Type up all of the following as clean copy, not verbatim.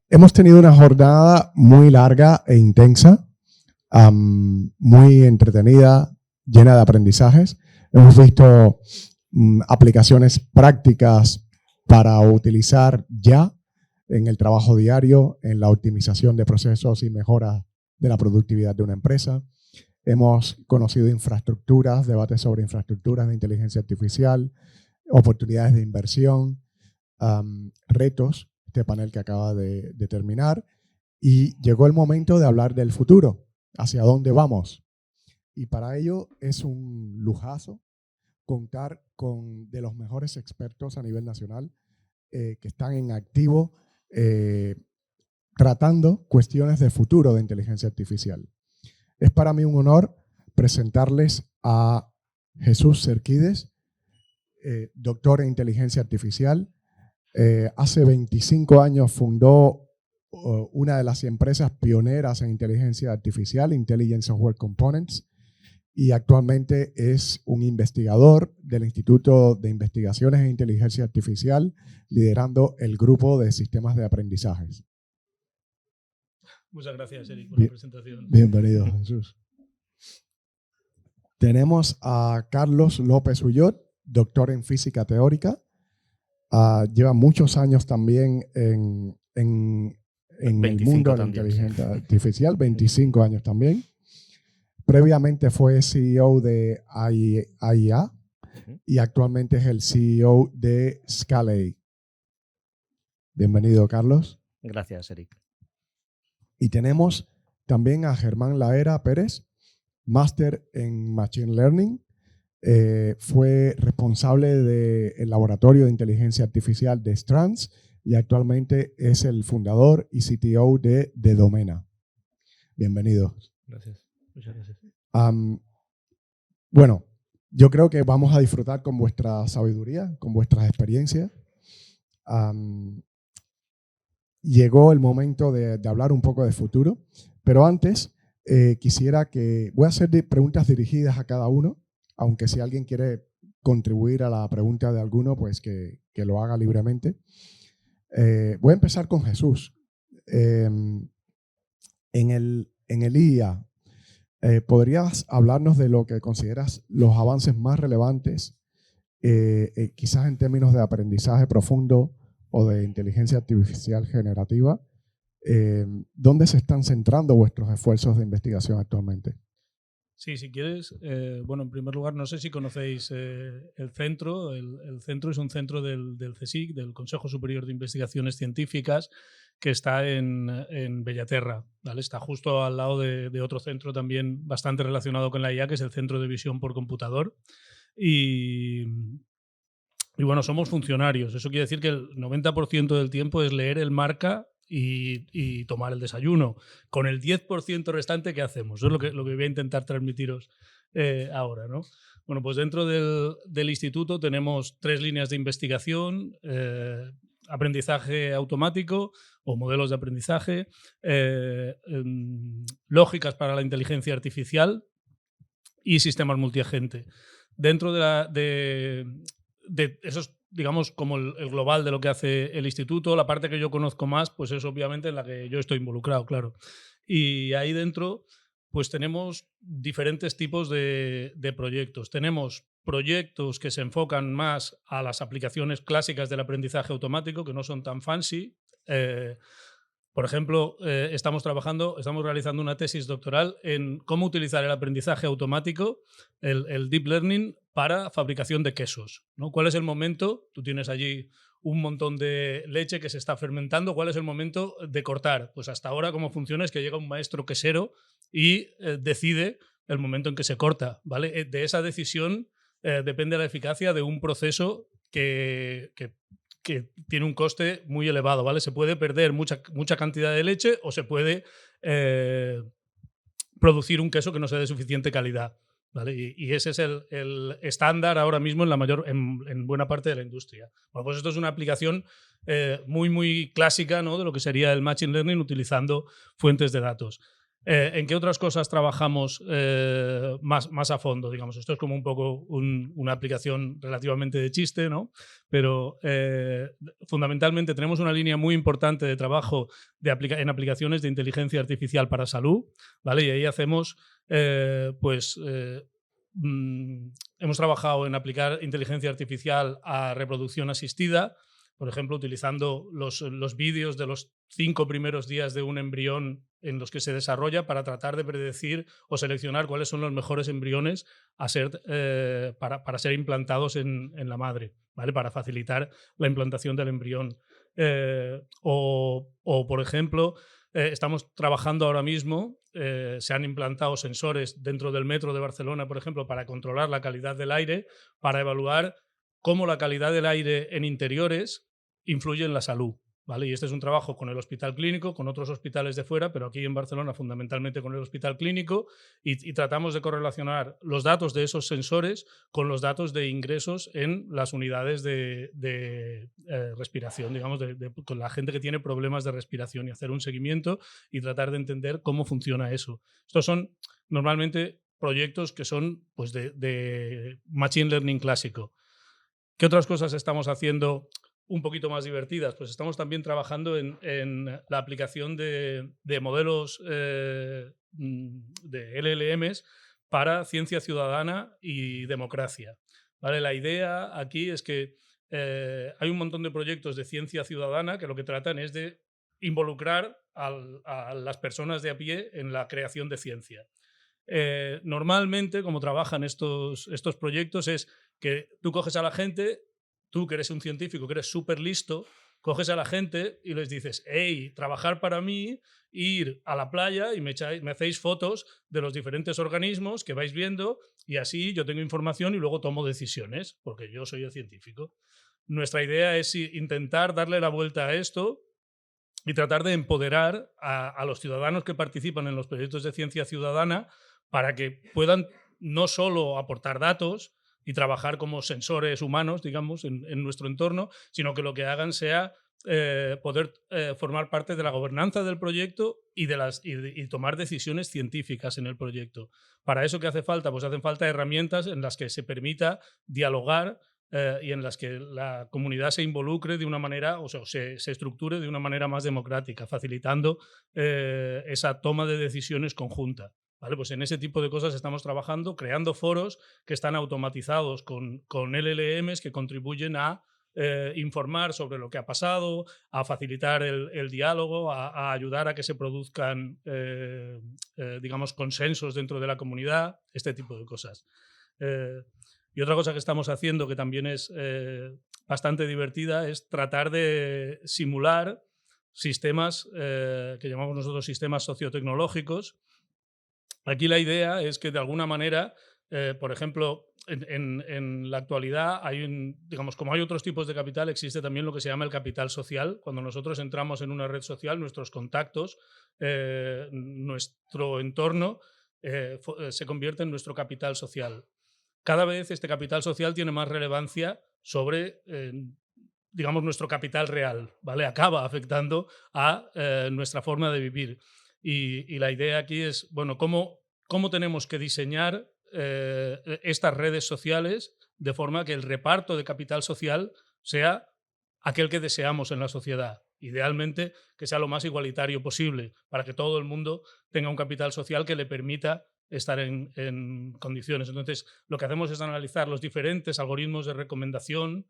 Hemos tenido una jornada muy larga e intensa, muy entretenida, llena de aprendizajes. Hemos visto aplicaciones prácticas para utilizar ya en el trabajo diario, en la optimización de procesos y mejora de la productividad de una empresa. Hemos conocido infraestructuras, debates sobre infraestructuras de inteligencia artificial, oportunidades de inversión, retos, este panel que acaba de terminar, y llegó el momento de hablar del futuro, hacia dónde vamos. Y para ello es un lujazo contar con de los mejores expertos a nivel nacional que están en activo tratando cuestiones de futuro de inteligencia artificial. Es para mí un honor presentarles a Jesús Cerquides, doctor en inteligencia artificial. Hace 25 años fundó una de las empresas pioneras en inteligencia artificial, Intelligent Software Components, y actualmente es un investigador del Instituto de Investigaciones en Inteligencia Artificial, liderando el grupo de sistemas de aprendizajes. Muchas gracias, Eric, por la presentación. Bienvenido, Jesús. Tenemos a Carlos López Ullot, doctor en física teórica. Lleva muchos años también en el mundo de la inteligencia artificial, 25 años también. Previamente fue CEO de AIA y actualmente es el CEO de Scalay. Bienvenido, Carlos. Gracias, Eric. Y tenemos también a Germán Laera Pérez, máster en Machine Learning. Fue responsable del laboratorio de inteligencia artificial de Strands y actualmente es el fundador y CTO de Domena. Bienvenido. Gracias. Muchas gracias. Bueno, yo creo que vamos a disfrutar con vuestra sabiduría, con vuestras experiencias. Llegó el momento de hablar un poco de futuro, pero antes quisiera que... Voy a hacer preguntas dirigidas a cada uno, aunque si alguien quiere contribuir a la pregunta de alguno, pues que lo haga libremente. Voy a empezar con Jesús. En el IA, ¿podrías hablarnos de lo que consideras los avances más relevantes, quizás en términos de aprendizaje profundo o de inteligencia artificial generativa? ¿Dónde se están centrando vuestros esfuerzos de investigación actualmente? Sí, si quieres, bueno, en primer lugar, no sé si conocéis el centro. El centro es un centro del CSIC, del Consejo Superior de Investigaciones Científicas, que está en Bellaterra, ¿vale? Está justo al lado de otro centro también bastante relacionado con la IA, que es el Centro de Visión por Computador. Y bueno, somos funcionarios. Eso quiere decir que el 90% del tiempo es leer el marca y tomar el desayuno. Con el 10% restante, ¿qué hacemos? Eso es lo que voy a intentar transmitiros ahora, ¿no? Bueno, pues dentro del instituto tenemos 3 líneas de investigación: aprendizaje automático o modelos de aprendizaje, lógicas para la inteligencia artificial y sistemas multiagente. Dentro de esos, digamos, como el global de lo que hace el instituto, la parte que yo conozco más, pues es obviamente en la que yo estoy involucrado, claro. Y ahí dentro, pues tenemos diferentes tipos de proyectos. Tenemos proyectos que se enfocan más a las aplicaciones clásicas del aprendizaje automático, que no son tan fancy. Por ejemplo, estamos realizando una tesis doctoral en cómo utilizar el aprendizaje automático, el deep learning, para fabricación de quesos, ¿no? ¿Cuál es el momento? Tú tienes allí un montón de leche que se está fermentando. ¿Cuál es el momento de cortar? Pues hasta ahora cómo funciona es que llega un maestro quesero y decide el momento en que se corta, ¿vale? De esa decisión depende la eficacia de un proceso que tiene un coste muy elevado, ¿vale? Se puede perder mucha cantidad de leche o se puede producir un queso que no sea de suficiente calidad, ¿vale? Y ese es el estándar ahora mismo en buena parte de la industria. Bueno, pues esto es una aplicación muy, muy clásica, ¿no?, de lo que sería el Machine Learning utilizando fuentes de datos. ¿En qué otras cosas trabajamos más a fondo? Digamos, esto es como un poco una aplicación relativamente de chiste, ¿no? Pero fundamentalmente tenemos una línea muy importante de trabajo en aplicaciones de inteligencia artificial para salud, ¿vale? Y ahí hacemos, hemos trabajado en aplicar inteligencia artificial a reproducción asistida, por ejemplo, utilizando los vídeos de los 5 primeros días de un embrión en los que se desarrolla para tratar de predecir o seleccionar cuáles son los mejores embriones para ser implantados en la madre, ¿vale? Para facilitar la implantación del embrión. Por ejemplo, estamos trabajando ahora mismo, se han implantado sensores dentro del metro de Barcelona, por ejemplo, para controlar la calidad del aire, para evaluar cómo la calidad del aire en interiores influye en la salud, ¿vale? Y este es un trabajo con el Hospital Clínico, con otros hospitales de fuera, pero aquí en Barcelona fundamentalmente con el Hospital Clínico, y tratamos de correlacionar los datos de esos sensores con los datos de ingresos en las unidades de respiración, digamos, con la gente que tiene problemas de respiración, y hacer un seguimiento y tratar de entender cómo funciona eso. Estos son normalmente proyectos que son, pues, de Machine Learning clásico. ¿Qué otras cosas estamos haciendo un poquito más divertidas? Pues estamos también trabajando en la aplicación de modelos de LLMs para ciencia ciudadana y democracia, ¿vale? La idea aquí es que hay un montón de proyectos de ciencia ciudadana que lo que tratan es de involucrar a las personas de a pie en la creación de ciencia. Normalmente, como trabajan estos proyectos, es que tú coges a la gente, tú que eres un científico, que eres súper listo, coges a la gente y les dices, hey, trabajar para mí, ir a la playa y me hacéis fotos de los diferentes organismos que vais viendo, y así yo tengo información y luego tomo decisiones, porque yo soy el científico. Nuestra idea es intentar darle la vuelta a esto y tratar de empoderar a los ciudadanos que participan en los proyectos de ciencia ciudadana para que puedan no solo aportar datos y trabajar como sensores humanos, digamos, en nuestro entorno, sino que lo que hagan sea poder formar parte de la gobernanza del proyecto y tomar decisiones científicas en el proyecto. Para eso, ¿qué hace falta? Pues hacen falta herramientas en las que se permita dialogar y en las que la comunidad se involucre de una manera, o sea, se estructure de una manera más democrática, facilitando esa toma de decisiones conjunta. ¿Vale? Pues en ese tipo de cosas estamos trabajando, creando foros que están automatizados con LLMs que contribuyen a informar sobre lo que ha pasado, a facilitar el diálogo, a ayudar a que se produzcan, digamos, consensos dentro de la comunidad, este tipo de cosas. Y otra cosa que estamos haciendo que también es bastante divertida es tratar de simular sistemas que llamamos nosotros sistemas sociotecnológicos. Aquí la idea es que de alguna manera, por ejemplo, en la actualidad digamos, como hay otros tipos de capital, existe también lo que se llama el capital social. Cuando nosotros entramos en una red social, nuestros contactos, nuestro entorno se convierte en nuestro capital social. Cada vez este capital social tiene más relevancia sobre, digamos, nuestro capital real, ¿vale? Acaba afectando a nuestra forma de vivir. Y la idea aquí es, bueno, ¿cómo tenemos que diseñar estas redes sociales de forma que el reparto de capital social sea aquel que deseamos en la sociedad? Idealmente que sea lo más igualitario posible, para que todo el mundo tenga un capital social que le permita estar en condiciones. Entonces, lo que hacemos es analizar los diferentes algoritmos de recomendación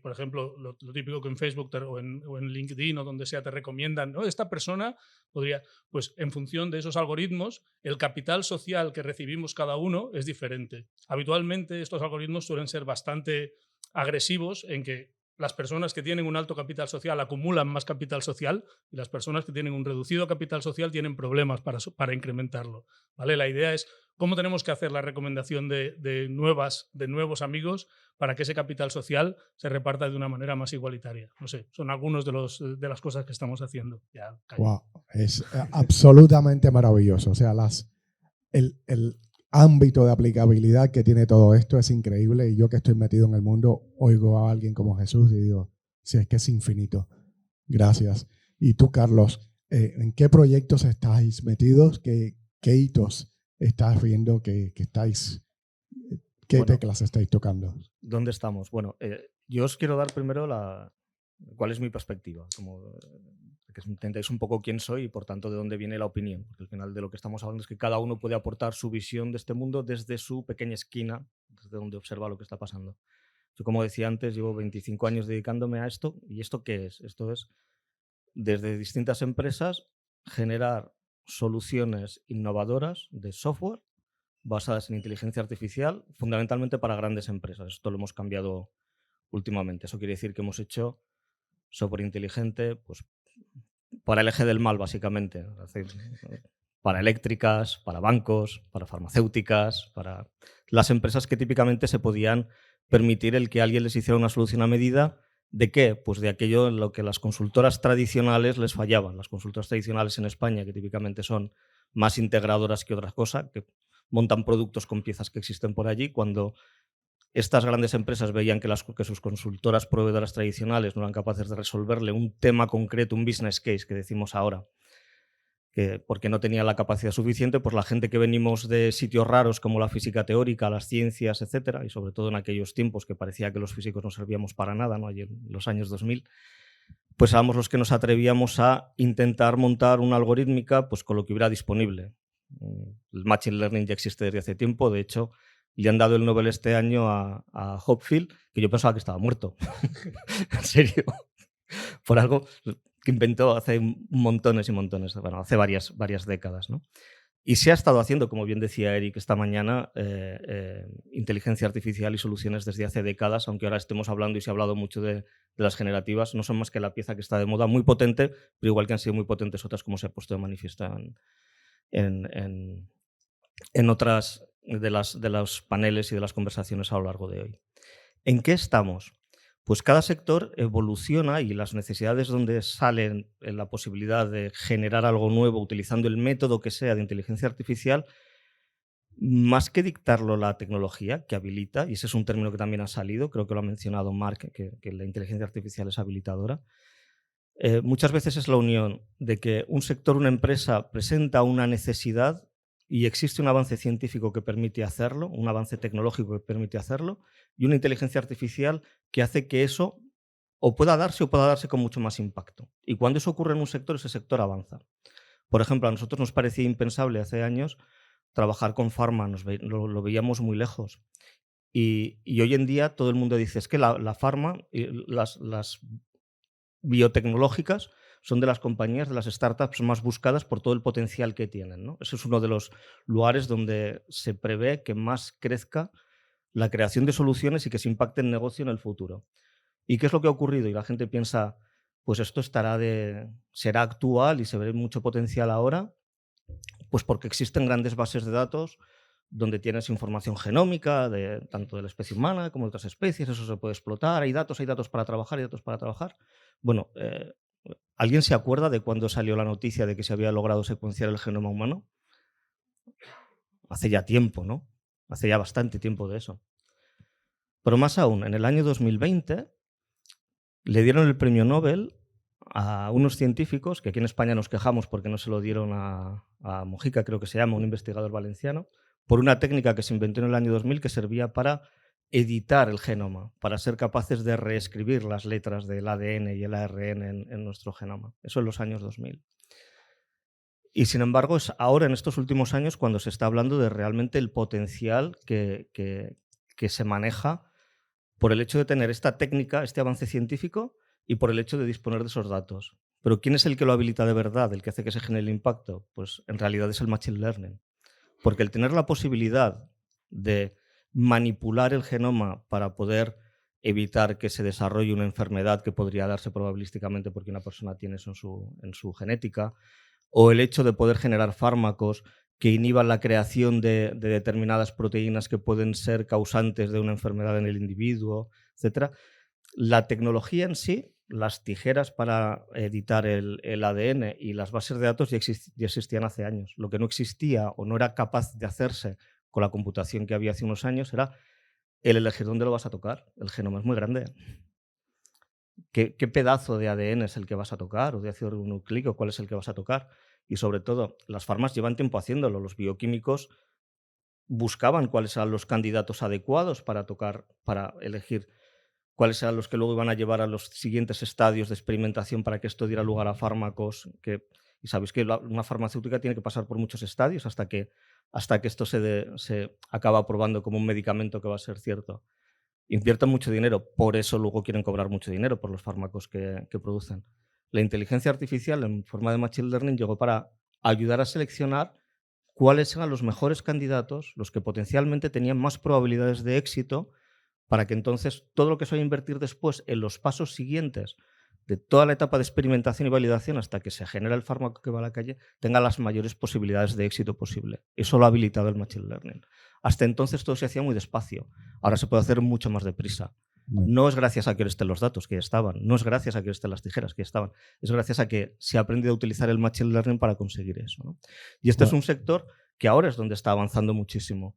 por ejemplo, lo típico que en Facebook o en LinkedIn o donde sea te recomiendan, ¿no? Esta persona podría, pues en función de esos algoritmos, el capital social que recibimos cada uno es diferente. Habitualmente estos algoritmos suelen ser bastante agresivos en que las personas que tienen un alto capital social acumulan más capital social y las personas que tienen un reducido capital social tienen problemas para incrementarlo, ¿vale? La idea es cómo tenemos que hacer la recomendación de nuevos amigos para que ese capital social se reparta de una manera más igualitaria. No sé, son algunos de las cosas que estamos haciendo. Ya, wow, es absolutamente maravilloso. O sea, el ámbito de aplicabilidad que tiene todo esto es increíble, y yo que estoy metido en el mundo oigo a alguien como Jesús y digo, sí, es que es infinito. Gracias. Y tú, Carlos, ¿En qué proyectos estáis metidos? ¿Qué hitos estás viendo que estáis, qué teclas estáis tocando? ¿Dónde estamos? Bueno, yo os quiero dar primero cuál es mi perspectiva, que entendáis un poco quién soy y por tanto de dónde viene la opinión. Porque al final de lo que estamos hablando es que cada uno puede aportar su visión de este mundo desde su pequeña esquina, desde donde observa lo que está pasando. Yo, como decía antes, llevo 25 años dedicándome a esto. ¿Y esto qué es? Esto es, desde distintas empresas, generar soluciones innovadoras de software basadas en inteligencia artificial, fundamentalmente para grandes empresas. Esto lo hemos cambiado últimamente. Eso quiere decir que hemos hecho software inteligente pues, para el eje del mal, básicamente. Es decir, para eléctricas, para bancos, para farmacéuticas, para las empresas que típicamente se podían permitir el que alguien les hiciera una solución a medida. ¿De qué? Pues de aquello en lo que las consultoras tradicionales les fallaban. Las consultoras tradicionales en España, que típicamente son más integradoras que otra cosa, que montan productos con piezas que existen por allí, cuando estas grandes empresas veían que sus consultoras proveedoras tradicionales no eran capaces de resolverle un tema concreto, un business case que decimos ahora, que porque no tenía la capacidad suficiente, pues la gente que venimos de sitios raros como la física teórica, las ciencias, etcétera, y sobre todo en aquellos tiempos que parecía que los físicos no servíamos para nada, ¿no? Allí en los años 2000, pues éramos los que nos atrevíamos a intentar montar una algorítmica pues, con lo que hubiera disponible. El Machine Learning ya existe desde hace tiempo, de hecho, le han dado el Nobel este año a Hopfield, que yo pensaba que estaba muerto. En serio. Por algo que inventó hace montones y montones, bueno, hace varias décadas, ¿no? Y se ha estado haciendo, como bien decía Eric esta mañana, inteligencia artificial y soluciones desde hace décadas, aunque ahora estemos hablando y se ha hablado mucho de las generativas, no son más que la pieza que está de moda, muy potente, pero igual que han sido muy potentes otras, como se ha puesto de manifiesto en otras de los paneles y de las conversaciones a lo largo de hoy. ¿En qué estamos? Pues cada sector evoluciona y las necesidades donde salen la posibilidad de generar algo nuevo utilizando el método que sea de inteligencia artificial, más que dictarlo la tecnología que habilita, y ese es un término que también ha salido, creo que lo ha mencionado Mark, que la inteligencia artificial es habilitadora, muchas veces es la unión de que un sector, una empresa presenta una necesidad y existe un avance científico que permite hacerlo, un avance tecnológico que permite hacerlo, y una inteligencia artificial que hace que eso o pueda darse con mucho más impacto. Y cuando eso ocurre en un sector, ese sector avanza. Por ejemplo, a nosotros nos parecía impensable hace años trabajar con farma, lo veíamos muy lejos. Y hoy en día todo el mundo dice, es que la farma, las biotecnológicas son de las compañías, de las startups más buscadas por todo el potencial que tienen, ¿no? Ese es uno de los lugares donde se prevé que más crezca la creación de soluciones y que se impacte en negocio en el futuro. ¿Y qué es lo que ha ocurrido? Y la gente piensa, pues esto será actual y se ve mucho potencial ahora, pues porque existen grandes bases de datos donde tienes información genómica tanto de la especie humana como de otras especies, eso se puede explotar, hay datos para trabajar, hay datos para trabajar. Bueno, ¿alguien se acuerda de cuándo salió la noticia de que se había logrado secuenciar el genoma humano? Hace ya tiempo, ¿no? Hace ya bastante tiempo de eso. Pero más aún, en el año 2020 le dieron el premio Nobel a unos científicos, que aquí en España nos quejamos porque no se lo dieron a Mojica, creo que se llama, un investigador valenciano, por una técnica que se inventó en el año 2000 que servía para editar el genoma, para ser capaces de reescribir las letras del ADN y el ARN en nuestro genoma. Eso en los años 2000. Y sin embargo, es ahora en estos últimos años cuando se está hablando de realmente el potencial que se maneja por el hecho de tener esta técnica, este avance científico, y por el hecho de disponer de esos datos. Pero ¿quién es el que lo habilita de verdad, el que hace que se genere el impacto? Pues en realidad es el Machine Learning. Porque el tener la posibilidad de manipular el genoma para poder evitar que se desarrolle una enfermedad que podría darse probabilísticamente porque una persona tiene eso en su genética, o el hecho de poder generar fármacos que inhiban la creación de determinadas proteínas que pueden ser causantes de una enfermedad en el individuo, etc. La tecnología en sí, las tijeras para editar el ADN y las bases de datos ya existían hace años. Lo que no existía o no era capaz de hacerse con la computación que había hace unos años era el elegir dónde lo vas a tocar. El genoma es muy grande. qué pedazo de ADN es el que vas a tocar, o de ácido ribonucleico, cuál es el que vas a tocar. Y sobre todo, las farmas llevan tiempo haciéndolo. Los bioquímicos buscaban cuáles eran los candidatos adecuados para tocar, para elegir cuáles eran los que luego iban a llevar a los siguientes estadios de experimentación para que esto diera lugar a fármacos. Y sabéis que una farmacéutica tiene que pasar por muchos estadios hasta que esto se acaba aprobando como un medicamento que va a ser cierto. Invierten mucho dinero, por eso luego quieren cobrar mucho dinero por los fármacos que producen. La inteligencia artificial en forma de machine learning llegó para ayudar a seleccionar cuáles eran los mejores candidatos, los que potencialmente tenían más probabilidades de éxito, para que entonces todo lo que se vaya a invertir después en los pasos siguientes de toda la etapa de experimentación y validación hasta que se genera el fármaco que va a la calle, tenga las mayores posibilidades de éxito posible. Eso lo ha habilitado el machine learning. Hasta entonces todo se hacía muy despacio. Ahora se puede hacer mucho más deprisa. No es gracias a que ahora estén los datos que ya estaban, no es gracias a que estén las tijeras que ya estaban, es gracias a que se ha aprendido a utilizar el machine learning para conseguir eso, ¿no? Y este es un sector que ahora es donde está avanzando muchísimo.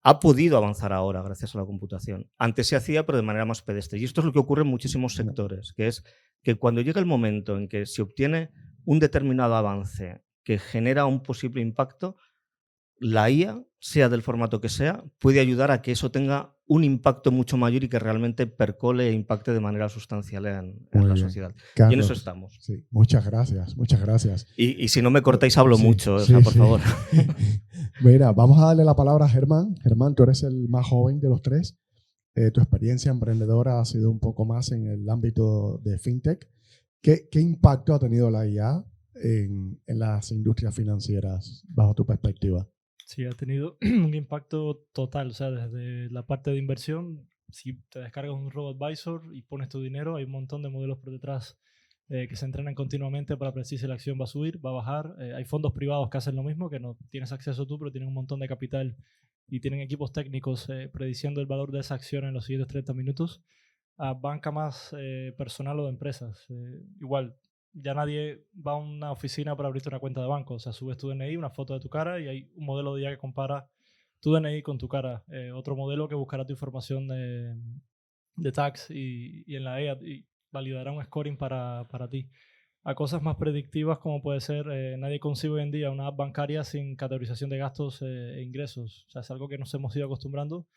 Ha podido avanzar ahora gracias a la computación. Antes se hacía, pero de manera más pedestre. Y esto es lo que ocurre en muchísimos sectores, que es que cuando llega el momento en que se obtiene un determinado avance que genera un posible impacto, la IA, sea del formato que sea, puede ayudar a que eso tenga un impacto mucho mayor y que realmente percole e impacte de manera sustancial en la sociedad. Carlos, y en eso estamos. Sí, muchas gracias, muchas gracias. Y si no me cortáis, hablo mucho, sí, por favor. Mira, vamos a darle la palabra a Germán. Germán, tú eres el más joven de los tres. Tu experiencia emprendedora ha sido un poco más en el ámbito de fintech. ¿Qué impacto ha tenido la IA en las industrias financieras bajo tu perspectiva? Sí, ha tenido un impacto total, o sea, desde la parte de inversión, si te descargas un RoboAdvisor y pones tu dinero, hay un montón de modelos por detrás que se entrenan continuamente para predecir si la acción va a subir, va a bajar. Hay fondos privados que hacen lo mismo, que no tienes acceso tú, pero tienen un montón de capital y tienen equipos técnicos prediciendo el valor de esa acción en los siguientes 30 minutos. A banca más personal o de empresas. Igual, ya nadie va a una oficina para abrirte una cuenta de banco. O sea, subes tu DNI, una foto de tu cara y hay un modelo de IA que compara tu DNI con tu cara. Otro modelo que buscará tu información de tax y en la EA y validará un scoring para ti. A cosas más predictivas como puede ser, nadie concibe hoy en día una app bancaria sin categorización de gastos e ingresos. O sea, es algo que nos hemos ido acostumbrando.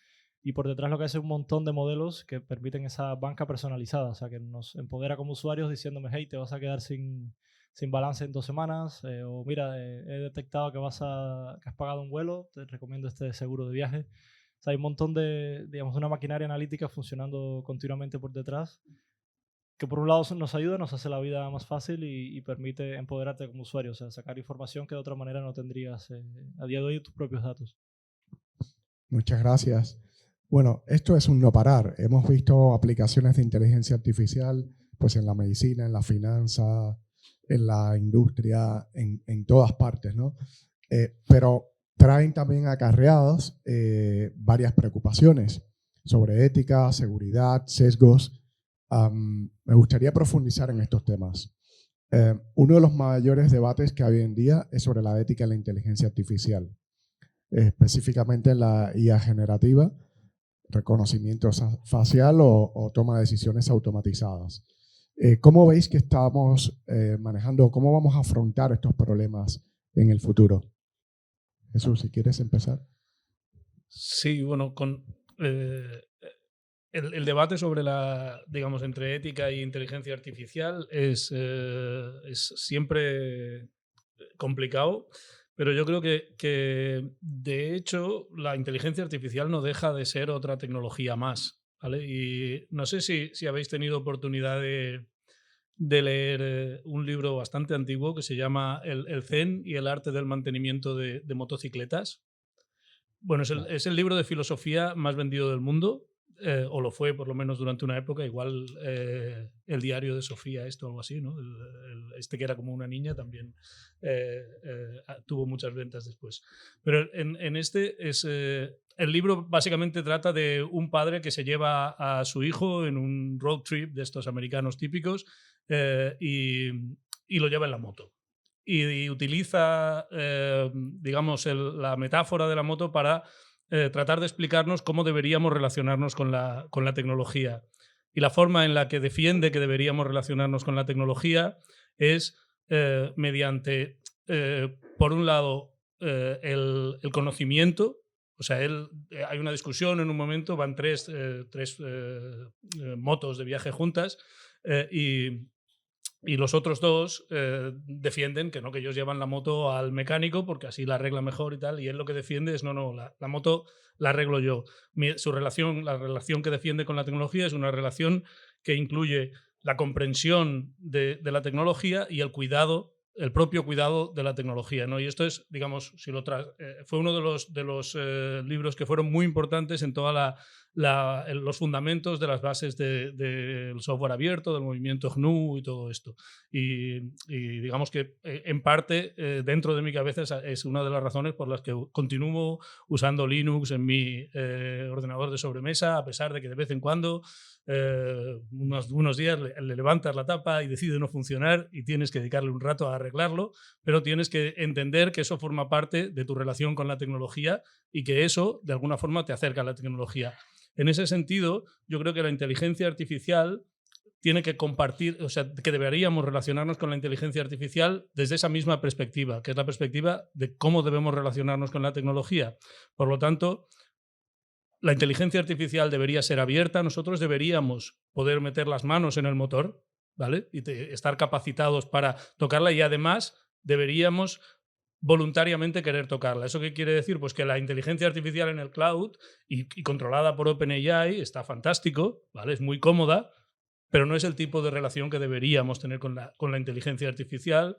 Y por detrás lo que hace es un montón de modelos que permiten esa banca personalizada, o sea, que nos empodera como usuarios diciéndome, hey, te vas a quedar sin balance en 2 semanas, o mira, he detectado que has pagado un vuelo, te recomiendo este seguro de viaje. O sea, hay un montón de, digamos, una maquinaria analítica funcionando continuamente por detrás, que por un lado nos ayuda, nos hace la vida más fácil y permite empoderarte como usuario, o sea, sacar información que de otra manera no tendrías a día de hoy tus propios datos. Muchas gracias. Bueno, esto es un no parar. Hemos visto aplicaciones de inteligencia artificial pues en la medicina, en la finanza, en la industria, en todas partes, ¿no? Pero traen también acarreadas varias preocupaciones sobre ética, seguridad, sesgos. Me gustaría profundizar en estos temas. Uno de los mayores debates que hay hoy en día es sobre la ética en la inteligencia artificial, específicamente en la IA generativa, reconocimiento facial o toma de decisiones automatizadas. ¿Cómo veis que estamos manejando, cómo vamos a afrontar estos problemas en el futuro? Jesús, si quieres empezar. Sí, bueno, el debate sobre digamos, entre ética e inteligencia artificial es siempre complicado. Pero yo creo que, de hecho, la inteligencia artificial no deja de ser otra tecnología más, ¿vale? Y no sé si habéis tenido oportunidad de leer un libro bastante antiguo que se llama El Zen y el arte del mantenimiento de motocicletas. Bueno, es el libro de filosofía más vendido del mundo, o lo fue por lo menos durante una época, igual el diario de Sofía, o algo así, ¿no? Este que era como una niña también tuvo muchas ventas después. Pero en este el libro básicamente trata de un padre que se lleva a su hijo en un road trip de estos americanos típicos y lo lleva en la moto. Y utiliza, digamos, la metáfora de la moto para tratar de explicarnos cómo deberíamos relacionarnos con la tecnología. Y la forma en la que defiende que deberíamos relacionarnos con la tecnología es mediante, por un lado, el conocimiento. O sea, hay una discusión en un momento, van tres motos de viaje juntas y los otros dos defienden que no, que ellos llevan la moto al mecánico porque así la arregla mejor y tal. Y él lo que defiende es, no, la moto la arreglo yo. La relación que defiende con la tecnología es una relación que incluye la comprensión de la tecnología y el propio cuidado de la tecnología, ¿no? Y esto es, digamos, fue uno de los libros que fueron muy importantes en toda los fundamentos de las bases del software abierto, del movimiento GNU y todo esto. Y digamos que en parte dentro de mi cabeza es una de las razones por las que continúo usando Linux en mi ordenador de sobremesa, a pesar de que de vez en cuando unos días le levantas la tapa y decide no funcionar y tienes que dedicarle un rato a arreglarlo, pero tienes que entender que eso forma parte de tu relación con la tecnología y que eso de alguna forma te acerca a la tecnología. En ese sentido, yo creo que la inteligencia artificial tiene que compartir, o sea, que deberíamos relacionarnos con la inteligencia artificial desde esa misma perspectiva, que es la perspectiva de cómo debemos relacionarnos con la tecnología. Por lo tanto, la inteligencia artificial debería ser abierta, nosotros deberíamos poder meter las manos en el motor, ¿vale? Y estar capacitados para tocarla y además deberíamos voluntariamente querer tocarla. ¿Eso qué quiere decir? Pues que la inteligencia artificial en el cloud y controlada por OpenAI está fantástico, ¿vale? Es muy cómoda, pero no es el tipo de relación que deberíamos tener con la inteligencia artificial.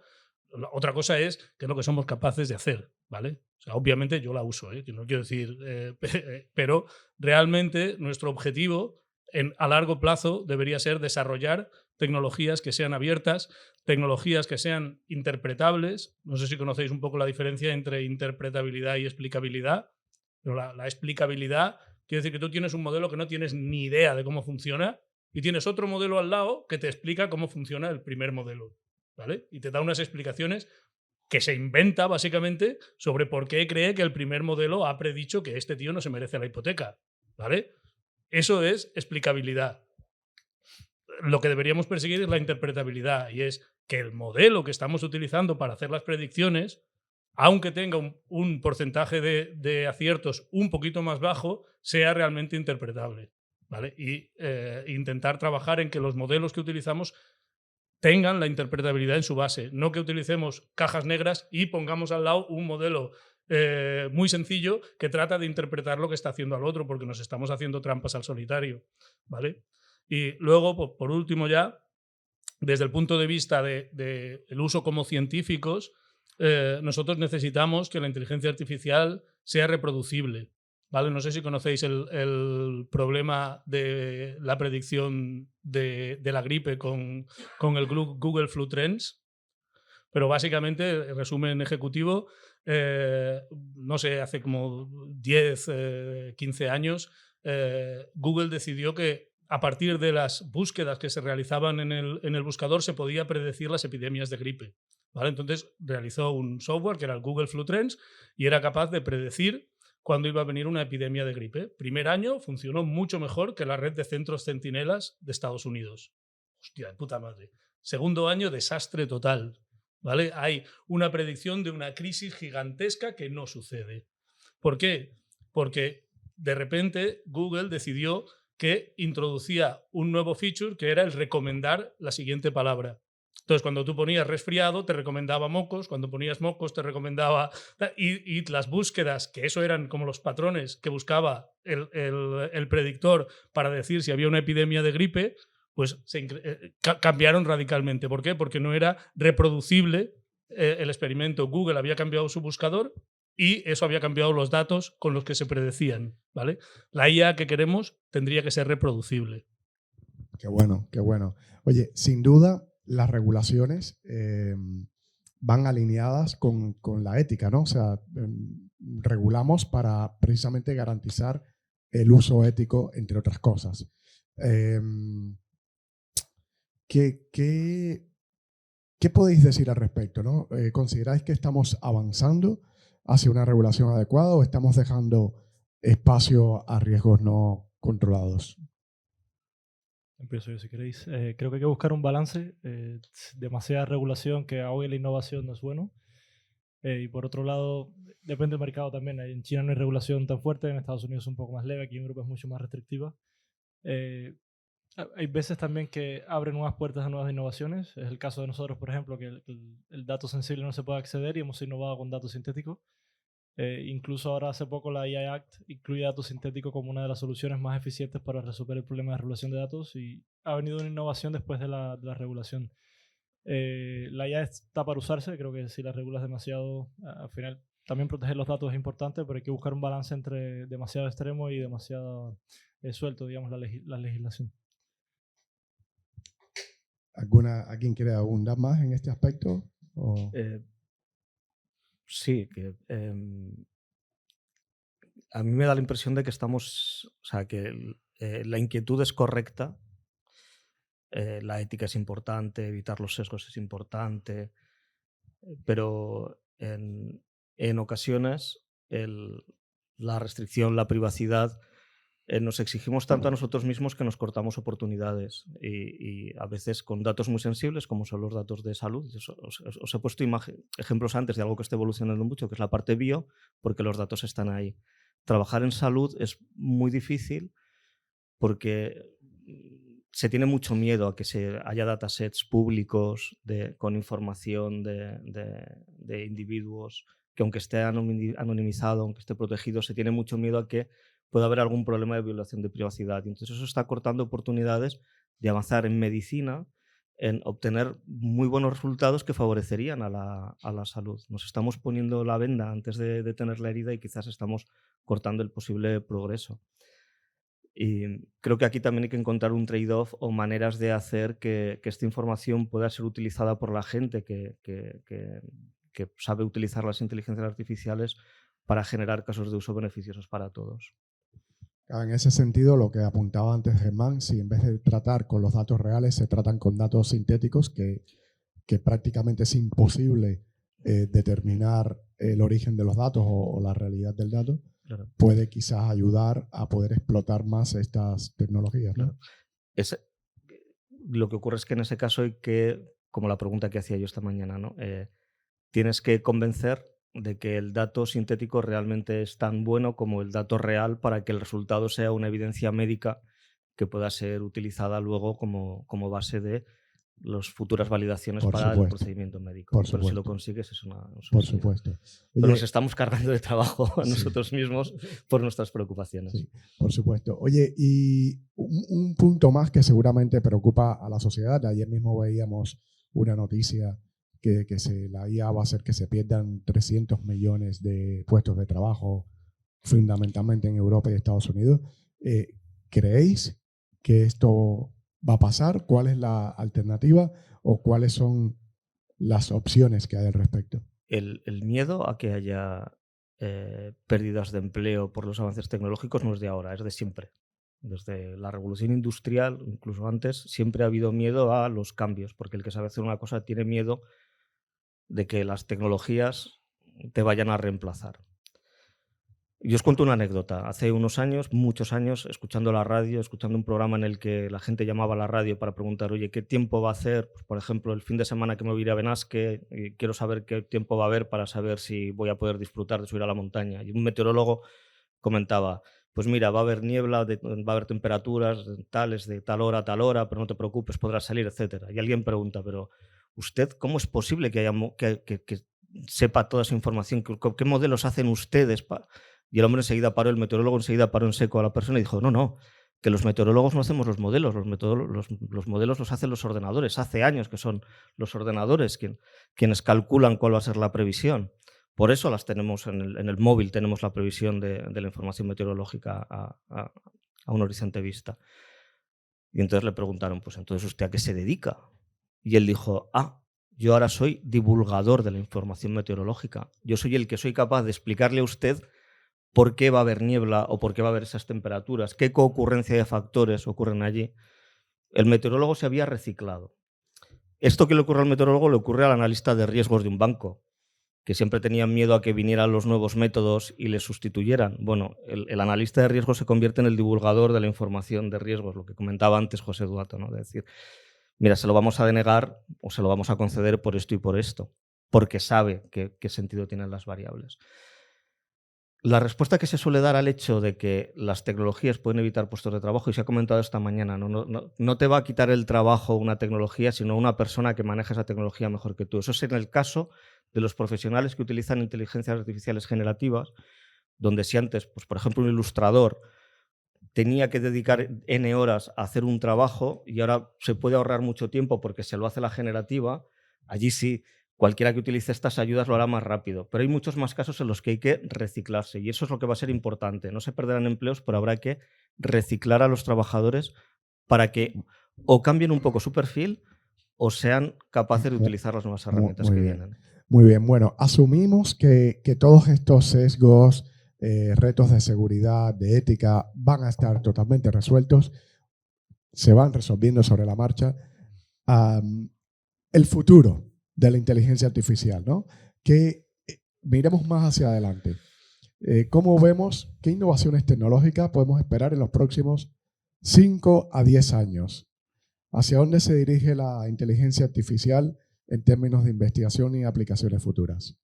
Otra cosa es qué es lo que somos capaces de hacer, ¿vale? O sea, obviamente yo la uso, que no quiero decir, pero realmente nuestro objetivo a largo plazo debería ser desarrollar tecnologías que sean abiertas, tecnologías que sean interpretables. No sé si conocéis un poco la diferencia entre interpretabilidad y explicabilidad, pero la explicabilidad quiere decir que tú tienes un modelo que no tienes ni idea de cómo funciona y tienes otro modelo al lado que te explica cómo funciona el primer modelo, ¿vale? Y te da unas explicaciones que se inventa básicamente sobre por qué cree que el primer modelo ha predicho que este tío no se merece la hipoteca, ¿vale? Eso es explicabilidad. Lo que deberíamos perseguir es la interpretabilidad y es que el modelo que estamos utilizando para hacer las predicciones, aunque tenga un porcentaje de aciertos un poquito más bajo, sea realmente interpretable, ¿vale? Y intentar trabajar en que los modelos que utilizamos tengan la interpretabilidad en su base, no que utilicemos cajas negras y pongamos al lado un modelo muy sencillo que trata de interpretar lo que está haciendo al otro, porque nos estamos haciendo trampas al solitario, ¿vale? Y luego, por último ya, desde el punto de vista del uso como científicos, nosotros necesitamos que la inteligencia artificial sea reproducible, ¿vale? No sé si conocéis el problema de la predicción de la gripe con el Google Flu Trends, pero básicamente, el resumen ejecutivo, no sé, hace como 10, 15 años, Google decidió que a partir de las búsquedas que se realizaban en el buscador se podía predecir las epidemias de gripe, ¿vale? Entonces realizó un software que era el Google Flu Trends y era capaz de predecir cuándo iba a venir una epidemia de gripe. Primer año funcionó mucho mejor que la red de centros centinelas de Estados Unidos. Hostia, de puta madre. Segundo año, desastre total, ¿vale? Hay una predicción de una crisis gigantesca que no sucede. ¿Por qué? Porque de repente Google decidió que introducía un nuevo feature que era el recomendar la siguiente palabra. Entonces, cuando tú ponías resfriado, te recomendaba mocos, cuando ponías mocos, te recomendaba... Y las búsquedas, que eso eran como los patrones que buscaba el predictor para decir si había una epidemia de gripe, pues cambiaron radicalmente. ¿Por qué? Porque no era reproducible el experimento. Google había cambiado su buscador y eso había cambiado los datos con los que se predecían, ¿vale? La IA que queremos tendría que ser reproducible. Qué bueno, qué bueno. Oye, sin duda, las regulaciones van alineadas con la ética, ¿no? O sea, regulamos para precisamente garantizar el uso ético, entre otras cosas. ¿Qué podéis decir al respecto, ¿no? ¿Consideráis que estamos avanzando hacia una regulación adecuada o estamos dejando espacio a riesgos no controlados? Empiezo yo si queréis. Creo que hay que buscar un balance. Demasiada regulación que ahogue la innovación no es bueno. Y por otro lado, depende del mercado también. En China no hay regulación tan fuerte, en Estados Unidos es un poco más leve, aquí en Europa es mucho más restrictiva. Hay veces también que abren nuevas puertas a nuevas innovaciones. Es el caso de nosotros, por ejemplo, que el dato sensible no se puede acceder y hemos innovado con datos sintéticos. Incluso ahora hace poco la AI Act incluye datos sintéticos como una de las soluciones más eficientes para resolver el problema de regulación de datos y ha venido una innovación después de la regulación. La IA está para usarse, creo que si la regulas demasiado, al final también proteger los datos es importante, pero hay que buscar un balance entre demasiado extremo y demasiado suelto, digamos, la legislación. ¿Alguien quiere abundar más en este aspecto? ¿O? Sí, que a mí me da la impresión de que estamos, o sea, que la inquietud es correcta, la ética es importante, evitar los sesgos es importante, pero en ocasiones la restricción, la privacidad, nos exigimos tanto a nosotros mismos que nos cortamos oportunidades y a veces con datos muy sensibles como son los datos de salud. Os he puesto ejemplos antes de algo que está evolucionando mucho, que es la parte bio, porque los datos están ahí. Trabajar en salud es muy difícil porque se tiene mucho miedo a que haya datasets públicos con información de individuos que aunque esté anonimizado, aunque esté protegido, se tiene mucho miedo a que pueda haber algún problema de violación de privacidad. Y entonces eso está cortando oportunidades de avanzar en medicina, en obtener muy buenos resultados que favorecerían a la salud. Nos estamos poniendo la venda antes de tener la herida y quizás estamos cortando el posible progreso. Y creo que aquí también hay que encontrar un trade-off o maneras de hacer que esta información pueda ser utilizada por la gente que sabe utilizar las inteligencias artificiales para generar casos de uso beneficiosos para todos. En ese sentido, lo que apuntaba antes Germán, si en vez de tratar con los datos reales, se tratan con datos sintéticos, que prácticamente es imposible determinar el origen de los datos o la realidad del dato, claro, puede quizás ayudar a poder explotar más estas tecnologías, ¿no? Claro. Lo que ocurre es que en ese caso hay que, como la pregunta que hacía yo esta mañana, ¿no? Tienes que convencer de que el dato sintético realmente es tan bueno como el dato real para que el resultado sea una evidencia médica que pueda ser utilizada luego como base de las futuras validaciones para el procedimiento médico. Pero si lo consigues es una Por supuesto. Pero nos estamos cargando de trabajo a nosotros mismos por nuestras preocupaciones. Sí, por supuesto. Oye, y un punto más que seguramente preocupa a la sociedad. Ayer mismo veíamos una noticia que la IA va a hacer que se pierdan 300 millones de puestos de trabajo, fundamentalmente en Europa y Estados Unidos. ¿Creéis que esto va a pasar? ¿Cuál es la alternativa o cuáles son las opciones que hay al respecto? El miedo a que haya pérdidas de empleo por los avances tecnológicos no es de ahora, es de siempre. Desde la revolución industrial, incluso antes, siempre ha habido miedo a los cambios, porque el que sabe hacer una cosa tiene miedo de que las tecnologías te vayan a reemplazar. Yo os cuento una anécdota. Hace unos años, muchos años, escuchando la radio, escuchando un programa en el que la gente llamaba a la radio para preguntar, oye, ¿qué tiempo va a hacer? Pues, por ejemplo, el fin de semana que me voy a ir a Benasque, y quiero saber qué tiempo va a haber para saber si voy a poder disfrutar de subir a la montaña. Y un meteorólogo comentaba, pues mira, va a haber niebla, va a haber temperaturas tales de tal hora a tal hora, pero no te preocupes, podrás salir, etc. Y alguien pregunta, pero ¿usted cómo es posible que sepa toda esa información? ¿Qué modelos hacen ustedes? Y el hombre enseguida paró, el meteorólogo enseguida paró en seco a la persona y dijo, no, que los meteorólogos no hacemos los modelos, los modelos los hacen los ordenadores. Hace años que son los ordenadores quienes calculan cuál va a ser la previsión. Por eso las tenemos en el móvil, tenemos la previsión de la información meteorológica a un horizonte vista. Y entonces le preguntaron, pues entonces ¿usted a qué se dedica? Y él dijo, yo ahora soy divulgador de la información meteorológica. Yo soy el que soy capaz de explicarle a usted por qué va a haber niebla o por qué va a haber esas temperaturas, qué concurrencia de factores ocurren allí. El meteorólogo se había reciclado. Esto que le ocurre al meteorólogo le ocurre al analista de riesgos de un banco. que siempre tenían miedo a que vinieran los nuevos métodos y les sustituyeran. Bueno, el analista de riesgos se convierte en el divulgador de la información de riesgos, lo que comentaba antes José Duato, ¿no? De decir, mira, se lo vamos a denegar o se lo vamos a conceder por esto y por esto, porque sabe qué sentido tienen las variables. La respuesta que se suele dar al hecho de que las tecnologías pueden evitar puestos de trabajo, y se ha comentado esta mañana, no te va a quitar el trabajo una tecnología, sino una persona que maneja esa tecnología mejor que tú. Eso es en el caso de los profesionales que utilizan inteligencias artificiales generativas, donde si antes, pues, por ejemplo, un ilustrador tenía que dedicar N horas a hacer un trabajo y ahora se puede ahorrar mucho tiempo porque se lo hace la generativa, allí sí. Cualquiera que utilice estas ayudas lo hará más rápido, pero hay muchos más casos en los que hay que reciclarse y eso es lo que va a ser importante. No se perderán empleos, pero habrá que reciclar a los trabajadores para que o cambien un poco su perfil o sean capaces de utilizar las nuevas herramientas que vienen. Muy bien, bueno, asumimos que todos estos sesgos, retos de seguridad, de ética, van a estar totalmente resueltos, se van resolviendo sobre la marcha. El futuro de la inteligencia artificial, ¿no? Que miremos más hacia adelante. ¿Cómo vemos qué innovaciones tecnológicas podemos esperar en los próximos 5 a 10 años? ¿Hacia dónde se dirige la inteligencia artificial en términos de investigación y aplicaciones futuras?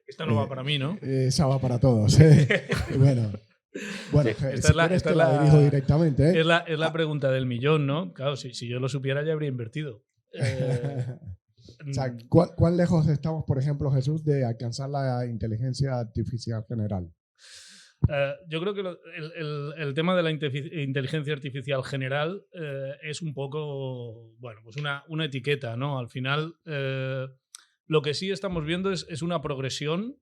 Esta no va para mí, ¿no? Esa va para todos. Bueno, Sí, te la dirijo directamente. Es la pregunta del millón, ¿no? Claro, si yo lo supiera ya habría invertido. O sea, ¿cuán lejos estamos, por ejemplo, Jesús, de alcanzar la inteligencia artificial general? Yo creo que el tema de la inteligencia artificial general es un poco, bueno, pues una etiqueta, ¿no? Al final, lo que sí estamos viendo es una progresión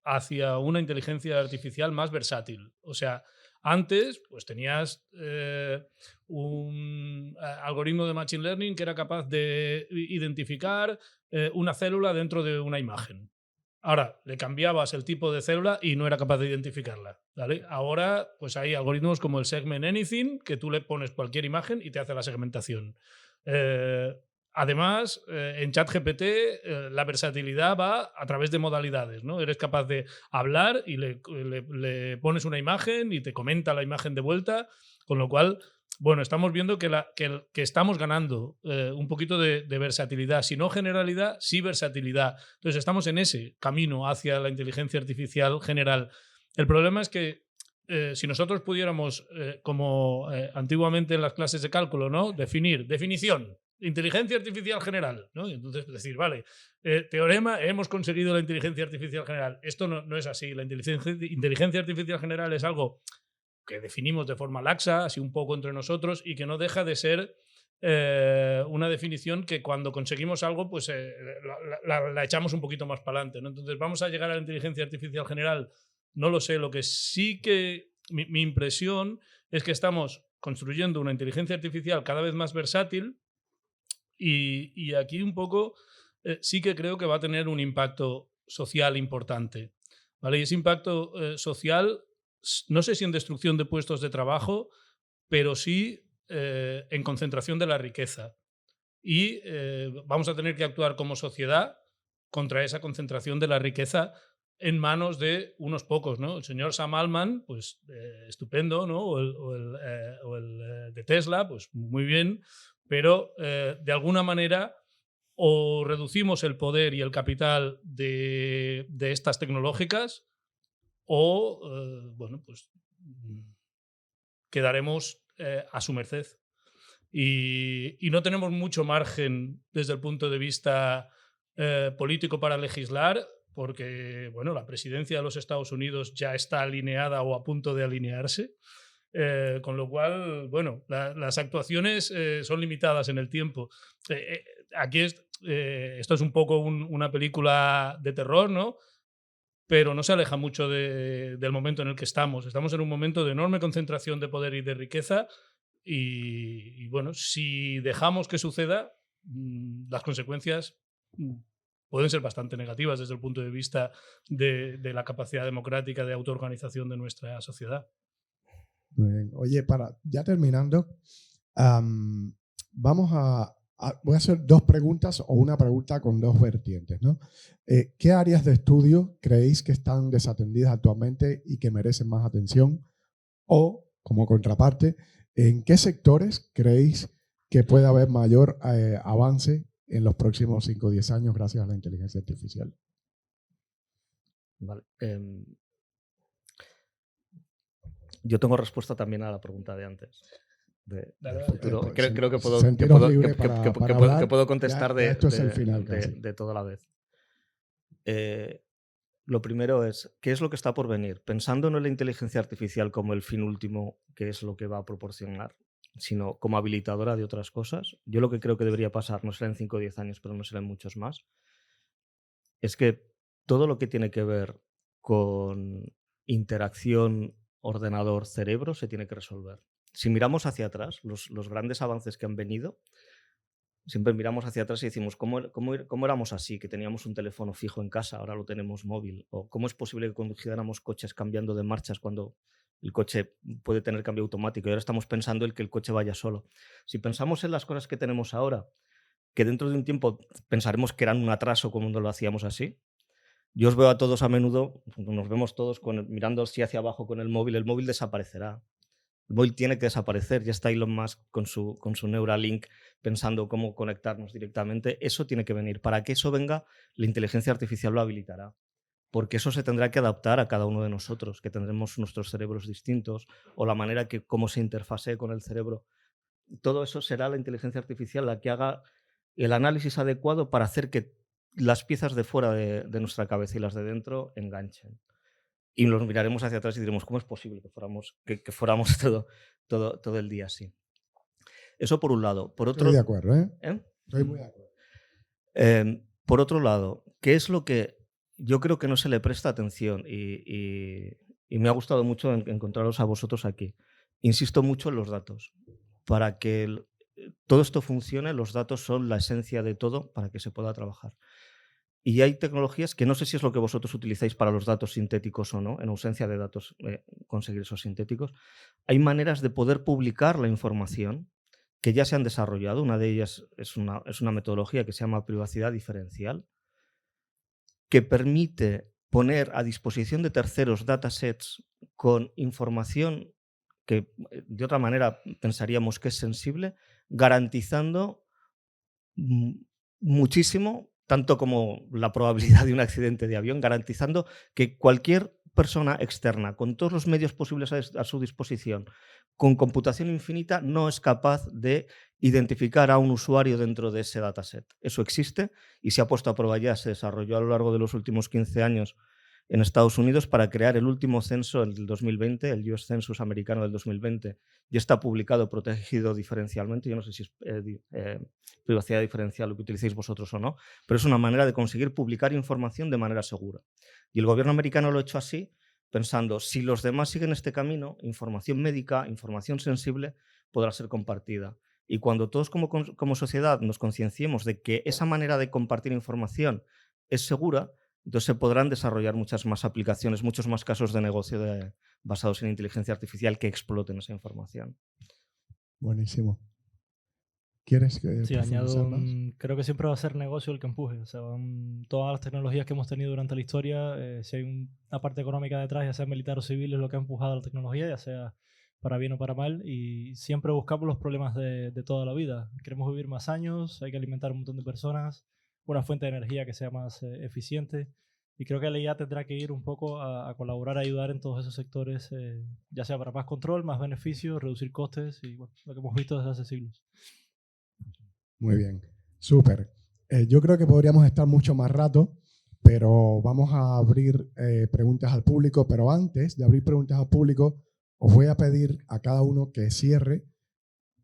hacia una inteligencia artificial más versátil. O sea, antes pues tenías un algoritmo de Machine Learning que era capaz de identificar una célula dentro de una imagen. Ahora, le cambiabas el tipo de célula y no era capaz de identificarla, ¿vale? Ahora, pues hay algoritmos como el Segment Anything, que tú le pones cualquier imagen y te hace la segmentación. Además, en ChatGPT la versatilidad va a través de modalidades, ¿no? Eres capaz de hablar y le pones una imagen y te comenta la imagen de vuelta, con lo cual, bueno, estamos viendo que estamos ganando un poquito de versatilidad, si no generalidad, sí versatilidad. Entonces estamos en ese camino hacia la inteligencia artificial general. El problema es que si nosotros pudiéramos, como antiguamente en las clases de cálculo, ¿no? Definición. Inteligencia artificial general, ¿no? Y entonces decir, vale, teorema, hemos conseguido la inteligencia artificial general. Esto no es así. La inteligencia artificial general es algo que definimos de forma laxa, así un poco entre nosotros, y que no deja de ser una definición que cuando conseguimos algo, pues la echamos un poquito más para adelante, ¿no? Entonces, ¿vamos a llegar a la inteligencia artificial general? No lo sé. Lo que sí que mi impresión es que estamos construyendo una inteligencia artificial cada vez más versátil. Y aquí un poco sí que creo que va a tener un impacto social importante, ¿vale? Y ese impacto social, no sé si en destrucción de puestos de trabajo, pero sí en concentración de la riqueza. Y vamos a tener que actuar como sociedad contra esa concentración de la riqueza en manos de unos pocos, ¿no? El señor Sam Altman, pues estupendo, ¿no? O el de Tesla, pues muy bien, pero de alguna manera o reducimos el poder y el capital de estas tecnológicas o, bueno, pues quedaremos a su merced. Y no tenemos mucho margen desde el punto de vista político para legislar, porque bueno, la presidencia de los Estados Unidos ya está alineada o a punto de alinearse, con lo cual, bueno, las actuaciones son limitadas en el tiempo. Aquí esto es un poco una película de terror, ¿no? Pero no se aleja mucho del momento en el que estamos. Estamos en un momento de enorme concentración de poder y de riqueza y bueno, si dejamos que suceda, las consecuencias pueden ser bastante negativas desde el punto de vista de la capacidad democrática de autoorganización de nuestra sociedad. Muy bien. Oye, ya terminando, vamos a voy a hacer dos preguntas o una pregunta con dos vertientes, ¿no? ¿Qué áreas de estudio creéis que están desatendidas actualmente y que merecen más atención? O, como contraparte, ¿en qué sectores creéis que puede haber mayor avance en los próximos 5 o 10 años gracias a la inteligencia artificial? Vale. Yo tengo respuesta también a la pregunta de antes. Del futuro. Pues, Creo que sentiros libres para hablar. puedo contestar Ya esto es el final casi. de todo a la vez. Lo primero es, ¿qué es lo que está por venir? Pensando no en la inteligencia artificial como el fin último, que es lo que va a proporcionar, sino como habilitadora de otras cosas. Yo lo que creo que debería pasar, no será en 5 o 10 años, pero no será en muchos más, es que todo lo que tiene que ver con interacción ordenador-cerebro se tiene que resolver. Si miramos hacia atrás, los grandes avances que han venido, siempre miramos hacia atrás y decimos, ¿cómo éramos así? Que teníamos un teléfono fijo en casa, ahora lo tenemos móvil. O ¿cómo es posible que conduciéramos coches cambiando de marchas cuando el coche puede tener cambio automático? Y ahora estamos pensando en que el coche vaya solo. Si pensamos en las cosas que tenemos ahora, que dentro de un tiempo pensaremos que eran un atraso cuando lo hacíamos así. Yo os veo a todos a menudo, nos vemos todos mirando así hacia abajo con el móvil desaparecerá. El móvil tiene que desaparecer, ya está Elon Musk con su Neuralink pensando cómo conectarnos directamente. Eso tiene que venir. Para que eso venga, la inteligencia artificial lo habilitará. Porque eso se tendrá que adaptar a cada uno de nosotros, que tendremos nuestros cerebros distintos o la manera que cómo se interfasee con el cerebro. Todo eso será la inteligencia artificial la que haga el análisis adecuado para hacer que las piezas de fuera de nuestra cabeza y las de dentro enganchen. Y nos miraremos hacia atrás y diremos, ¿cómo es posible que fuéramos todo el día así? Eso por un lado. Por otro, Estoy de acuerdo, ¿eh? ¿eh? Estoy muy de acuerdo. Por otro lado, ¿qué es lo que yo creo que no se le presta atención? Y me ha gustado mucho encontraros a vosotros aquí. Insisto mucho en los datos. Para que todo esto funcione, los datos son la esencia de todo para que se pueda trabajar. Y hay tecnologías que no sé si es lo que vosotros utilizáis para los datos sintéticos o no, en ausencia de datos, conseguir esos sintéticos. Hay maneras de poder publicar la información que ya se han desarrollado. Una de ellas es una metodología que se llama privacidad diferencial, que permite poner a disposición de terceros datasets con información que de otra manera pensaríamos que es sensible, garantizando muchísimo, tanto como la probabilidad de un accidente de avión, garantizando que cualquier persona externa, con todos los medios posibles a su disposición, con computación infinita, no es capaz de identificar a un usuario dentro de ese dataset. Eso existe y se ha puesto a prueba ya, se desarrolló a lo largo de los últimos 15 años en Estados Unidos para crear el último censo, el del 2020, el US Census americano del 2020. Ya está publicado, protegido diferencialmente. Yo no sé si es privacidad diferencial lo que utilicéis vosotros o no, pero es una manera de conseguir publicar información de manera segura. Y el gobierno americano lo ha hecho así, pensando, si los demás siguen este camino, información médica, información sensible, podrá ser compartida. Y cuando todos como sociedad nos concienciemos de que esa manera de compartir información es segura, entonces se podrán desarrollar muchas más aplicaciones, muchos más casos de negocio basados en inteligencia artificial que exploten esa información. Buenísimo. ¿Quieres que Sí, profundizar añado, más? creo que siempre va a ser negocio el que empuje. O sea, todas las tecnologías que hemos tenido durante la historia, si hay una parte económica detrás, ya sea militar o civil, es lo que ha empujado la tecnología, ya sea para bien o para mal, y siempre buscamos los problemas de toda la vida. Queremos vivir más años, hay que alimentar a un montón de personas, una fuente de energía que sea más eficiente, y creo que la IA tendrá que ir un poco a colaborar, a ayudar en todos esos sectores, ya sea para más control, más beneficios, reducir costes, y bueno, lo que hemos visto desde hace siglos. Muy bien, súper. Yo creo que podríamos estar mucho más rato, pero vamos a abrir preguntas al público. Pero antes de abrir preguntas al público, os voy a pedir a cada uno que cierre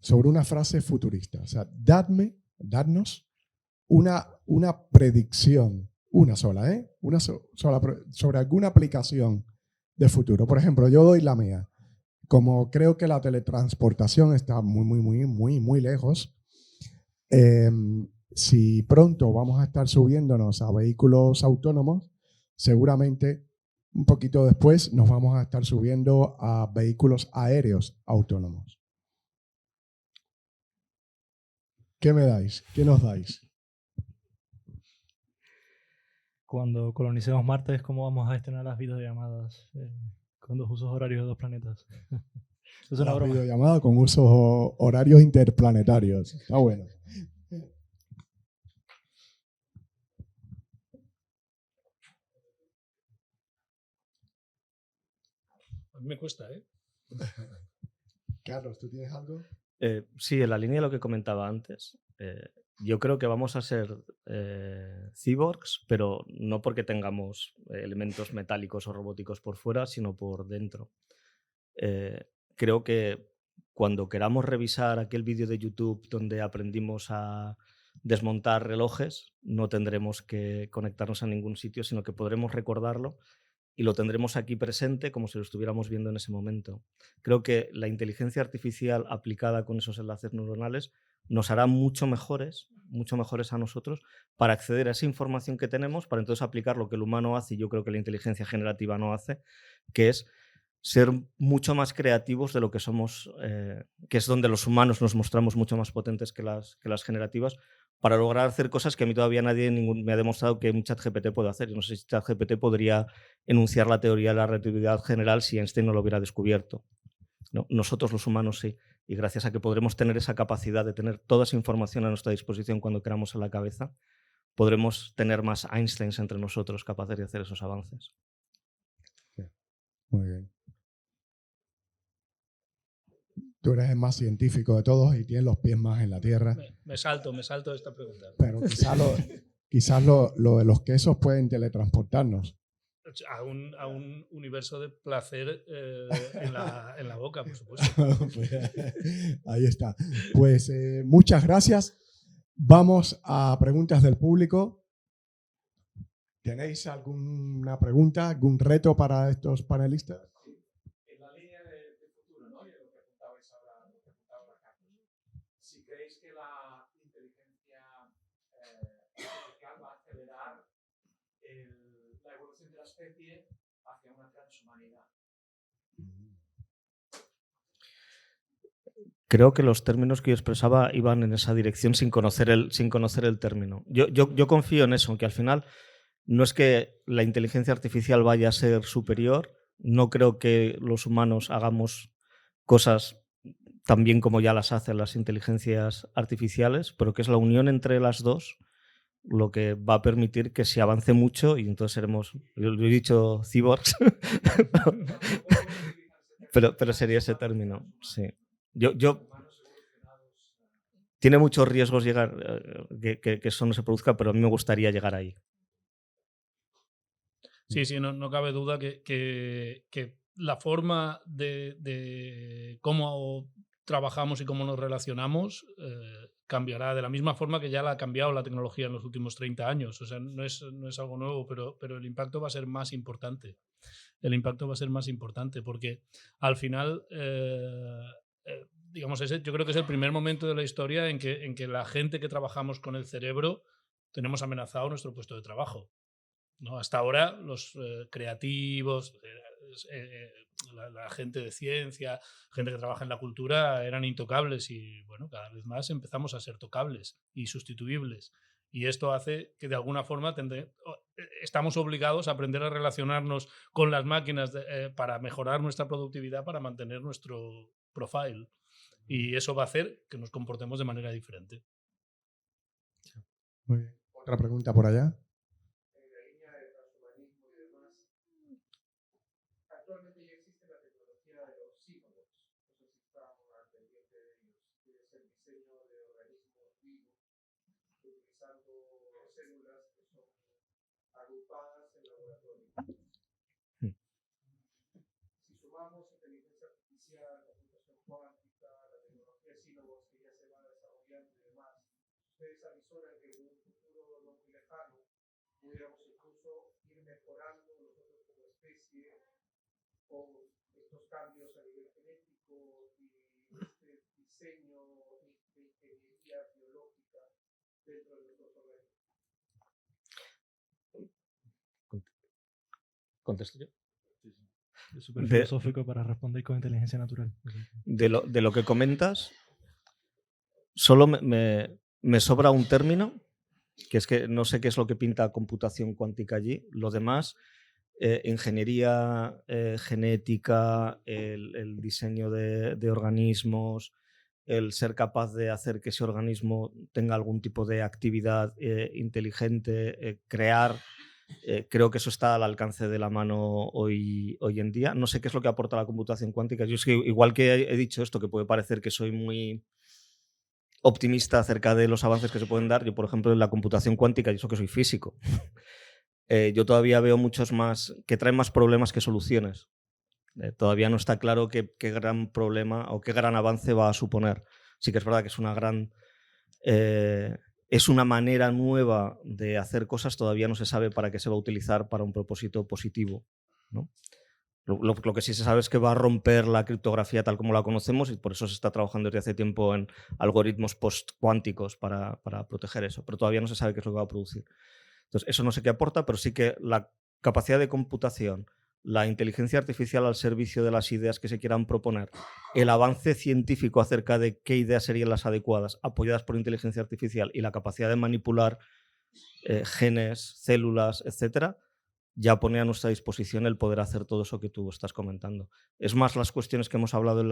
sobre una frase futurista. O sea, dadnos una predicción, una sola, una sola sobre alguna aplicación de futuro. Por ejemplo, yo doy la mía. Como creo que la teletransportación está muy lejos, si pronto vamos a estar subiéndonos a vehículos autónomos, seguramente un poquito después nos vamos a estar subiendo a vehículos aéreos autónomos. ¿Qué me dais? ¿Qué nos dais? Cuando colonicemos Marte, ¿cómo vamos a gestionar las videollamadas con 2 usos horarios de 2 planetas? Es una Las broma. videollamadas con usos horarios interplanetarios. Está bueno. A mí me cuesta, ¿eh? Carlos, ¿tú tienes algo? Sí, en la línea de lo que comentaba antes, yo creo que vamos a ser cyborgs, pero no porque tengamos elementos metálicos o robóticos por fuera, sino por dentro. Creo que cuando queramos revisar aquel vídeo de YouTube donde aprendimos a desmontar relojes, no tendremos que conectarnos a ningún sitio, sino que podremos recordarlo y lo tendremos aquí presente como si lo estuviéramos viendo en ese momento. Creo que la inteligencia artificial aplicada con esos enlaces neuronales nos hará mucho mejores a nosotros para acceder a esa información que tenemos, para entonces aplicar lo que el humano hace y yo creo que la inteligencia generativa no hace, que es ser mucho más creativos de lo que somos, que es donde los humanos nos mostramos mucho más potentes que las generativas, para lograr hacer cosas que a mí todavía nadie me ha demostrado que un ChatGPT puede hacer. Yo no sé si ChatGPT podría enunciar la teoría de la relatividad general si Einstein no lo hubiera descubierto. ¿No? Nosotros los humanos sí. Y gracias a que podremos tener esa capacidad de tener toda esa información a nuestra disposición cuando queramos en la cabeza, podremos tener más Einsteins entre nosotros capaces de hacer esos avances. Muy bien. Tú eres el más científico de todos y tienes los pies más en la tierra. Me salto esta pregunta. Pero quizás lo de los quesos pueden teletransportarnos. A un universo de placer en la boca, por supuesto. Pues, ahí está. Pues muchas gracias. Vamos a preguntas del público. ¿Tenéis alguna pregunta, algún reto para estos panelistas? En la línea de futuro, ¿no? Y de lo que apuntabais ahora, Carlos. Si creéis que la inteligencia artificial va a acelerar la evolución de la especie hacia una transhumanidad. Creo que los términos que yo expresaba iban en esa dirección sin conocer el término. Yo confío en eso, que al final no es que la inteligencia artificial vaya a ser superior, no creo que los humanos hagamos cosas tan bien como ya las hacen las inteligencias artificiales, pero que es la unión entre las dos lo que va a permitir que se avance mucho y entonces seremos, yo he dicho cyborgs, pero sería ese término, sí. Tiene muchos riesgos llegar que eso no se produzca, pero a mí me gustaría llegar ahí. Sí, no cabe duda que la forma de cómo trabajamos y cómo nos relacionamos cambiará de la misma forma que ya la ha cambiado la tecnología en los últimos 30 años. O sea, no es algo nuevo, pero el impacto va a ser más importante. El impacto va a ser más importante porque al final, digamos, yo creo que es el primer momento de la historia en que la gente que trabajamos con el cerebro tenemos amenazado nuestro puesto de trabajo. ¿No? Hasta ahora los creativos, la gente de ciencia, gente que trabaja en la cultura eran intocables y bueno, cada vez más empezamos a ser tocables y sustituibles. Y esto hace que de alguna forma estamos obligados a aprender a relacionarnos con las máquinas para mejorar nuestra productividad, para mantener nuestro profile. Y eso va a hacer que nos comportemos de manera diferente. Muy bien. Otra pregunta por allá. Actualmente ya existe la tecnología de los cyborgs. No sé si estamos al pendiente de ellos. Es el diseño de organismos vivos utilizando células que son agrupadas en laboratorio. Si sumamos inteligencia artificial, computación cuántica, la tecnología de cyborgs que ya se va desarrollando y demás, ustedes avisoran que en un futuro no muy lejano pudiéramos incluso ir mejorando nosotros como especie con estos cambios a nivel genético y este diseño de ingeniería biológica dentro de nuestros organismos. ¿Contesto yo? Es súper filosófico para responder con inteligencia natural. De lo que comentas, solo me Me sobra un término, que es que no sé qué es lo que pinta computación cuántica allí. Lo demás, ingeniería genética, el diseño de organismos, el ser capaz de hacer que ese organismo tenga algún tipo de actividad inteligente, crear, creo que eso está al alcance de la mano hoy en día. No sé qué es lo que aporta la computación cuántica. Yo es que, igual que he dicho esto, que puede parecer que soy muy optimista acerca de los avances que se pueden dar, yo, por ejemplo, en la computación cuántica, y eso que soy físico, yo todavía veo muchos más, que traen más problemas que soluciones. Todavía no está claro qué gran problema o qué gran avance va a suponer. Sí que es verdad que es una gran... es una manera nueva de hacer cosas, todavía no se sabe para qué se va a utilizar para un propósito positivo, ¿no? Lo que sí se sabe es que va a romper la criptografía tal como la conocemos y por eso se está trabajando desde hace tiempo en algoritmos post-cuánticos para proteger eso, pero todavía no se sabe qué es lo que va a producir. Entonces, eso no sé qué aporta, pero sí que la capacidad de computación, la inteligencia artificial al servicio de las ideas que se quieran proponer, el avance científico acerca de qué ideas serían las adecuadas, apoyadas por inteligencia artificial, y la capacidad de manipular genes, células, etcétera, ya pone a nuestra disposición el poder hacer todo eso que tú estás comentando. Es más las cuestiones que hemos hablado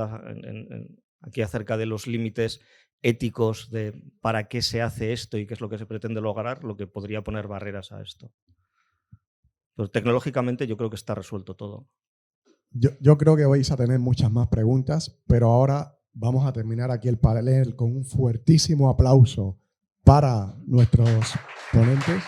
aquí acerca de los límites éticos de para qué se hace esto y qué es lo que se pretende lograr, lo que podría poner barreras a esto. Pero tecnológicamente yo creo que está resuelto todo. Yo creo que vais a tener muchas más preguntas, pero ahora vamos a terminar aquí el panel con un fuertísimo aplauso para nuestros ponentes.